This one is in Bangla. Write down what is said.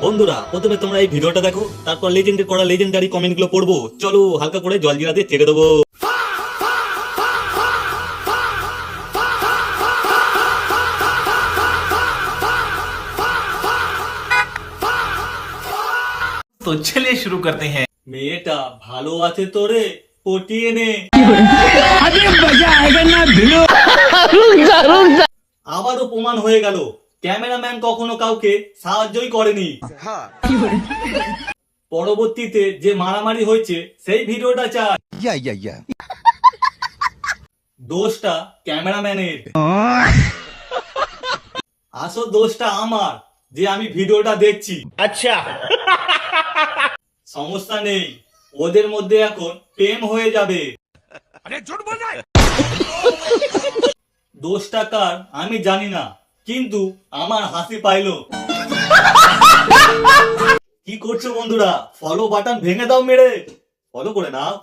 বন্ধুরা প্রথমে তোমরা এই ভিডিওটা দেখো, তারপর লেজেন্ডের করা লেজেন্ডারি কমেন্ট গুলো পড়বো। চলো হালকা করে জল জিরা দিয়ে ছেড়ে দেবো। तो चलिए शुरू करते हैं। মেয়েটা ভালো আছে তোরে, পটিয়ে নে। আবারও প্রমাণ হয়ে গেল ক্যামেরাম্যান কখনো কাউকে সাহায্যই করেনি। পরবর্তীতে যে মারামারি হয়েছে সেই ভিডিওটা চাই। দোষটা ক্যামেরাম্যানের, আসল দোষটা আমার যে আমি ভিডিওটা দেখছি। अच्छा সমস্যা নেই, ওদের মধ্যে এখন প্রেম হয়ে যাবে। দোষটা কার আমি জানি না, কিন্তু আমার হাসি পাইলো। কি করছো বন্ধুরা? ফলো বাটন ভেঙে দাও মেরে, ফলো করে নাও।